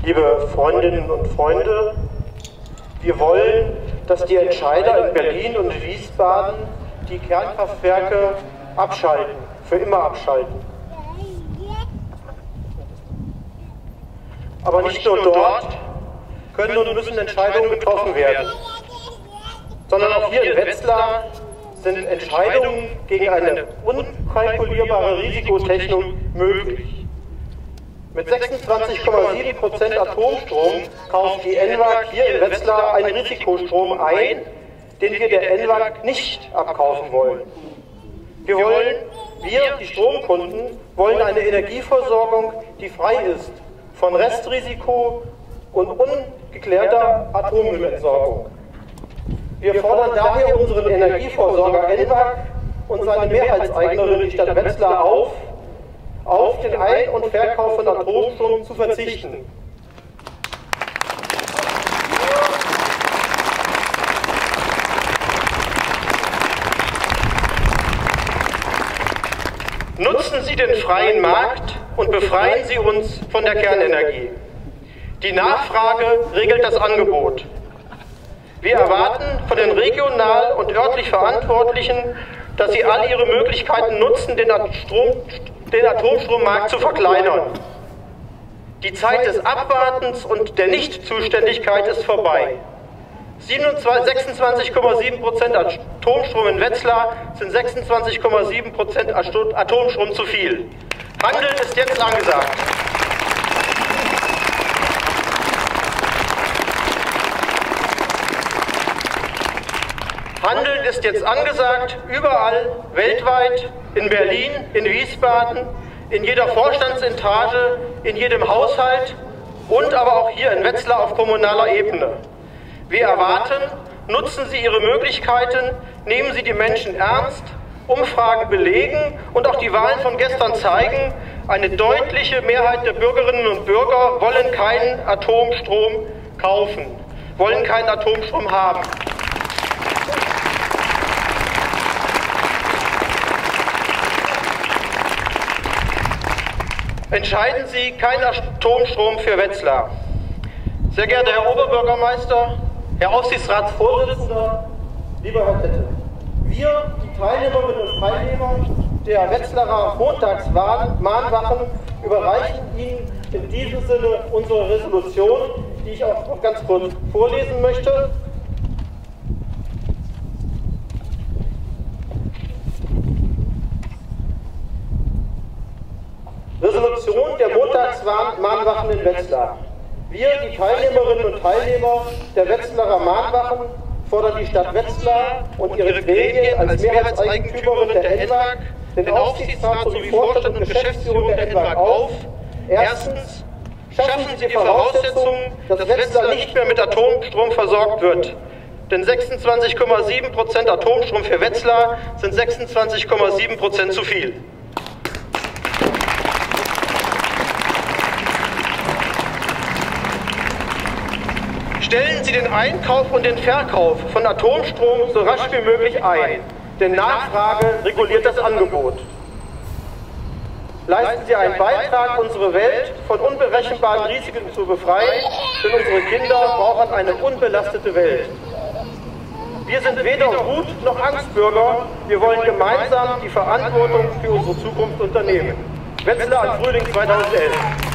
Liebe Freundinnen und Freunde, wir wollen, dass die Entscheider in Berlin und Wiesbaden die Kernkraftwerke abschalten, für immer abschalten. Aber nicht nur dort können und müssen Entscheidungen getroffen werden, sondern auch hier in Wetzlar sind Entscheidungen gegen eine unkalkulierbare Risikotechnik möglich. Mit 26,7% Atomstrom kauft die ENWAG hier in Wetzlar einen Risikostrom ein, den wir der ENWAG nicht abkaufen wollen. Wir, die Stromkunden, wollen eine Energieversorgung, die frei ist von Restrisiko und ungeklärter Atommüllentsorgung. Wir fordern daher unseren Energieversorger ENWAG und seine Mehrheitseignerin, die Stadt Wetzlar, auf den Ein- und Verkauf von Atomstrom zu verzichten. Nutzen Sie den freien Markt und befreien Sie uns von der Kernenergie. Die Nachfrage regelt das Angebot. Wir erwarten von den regional und örtlich Verantwortlichen, dass sie all ihre Möglichkeiten nutzen, den Atomstrommarkt zu verkleinern. Die Zeit des Abwartens und der Nichtzuständigkeit ist vorbei. 26,7% Atomstrom in Wetzlar sind 26,7% Atomstrom zu viel. Handeln ist jetzt angesagt. Handeln ist jetzt angesagt, überall, weltweit, in Berlin, in Wiesbaden, in jeder Vorstandsetage, in jedem Haushalt und aber auch hier in Wetzlar auf kommunaler Ebene. Wir erwarten, nutzen Sie Ihre Möglichkeiten, nehmen Sie die Menschen ernst, Umfragen belegen und auch die Wahlen von gestern zeigen, eine deutliche Mehrheit der Bürgerinnen und Bürger wollen keinen Atomstrom kaufen, wollen keinen Atomstrom haben. Entscheiden Sie keinen Atomstrom für Wetzlar. Sehr geehrter Herr Oberbürgermeister, Herr Aufsichtsratsvorsitzender, lieber Herr Tette, wir, die Teilnehmerinnen und Teilnehmer der Wetzlarer Montagsmahnwachen, überreichen Ihnen in diesem Sinne unsere Resolution, die ich auch ganz kurz vorlesen möchte. Resolution der Montagsmahnwachen in Wetzlar. Wir, die Teilnehmerinnen und Teilnehmer der Wetzlarer Mahnwachen, fordern die Stadt Wetzlar und ihre Gremien als Mehrheitseigentümerin der ENWAG, den Aufsichtsrat sowie Vorstand und Geschäftsführung der ENWAG auf. Erstens, schaffen Sie die Voraussetzungen, dass Wetzlar nicht mehr mit Atomstrom versorgt wird. Denn 26,7% Atomstrom für Wetzlar sind 26,7% zu viel. Stellen Sie den Einkauf und den Verkauf von Atomstrom so rasch wie möglich ein, denn Nachfrage reguliert das Angebot. Leisten Sie einen Beitrag, unsere Welt von unberechenbaren Risiken zu befreien, denn unsere Kinder brauchen eine unbelastete Welt. Wir sind weder Wut- noch Angstbürger, wir wollen gemeinsam die Verantwortung für unsere Zukunft unternehmen. Wetzlar im Frühling 2011.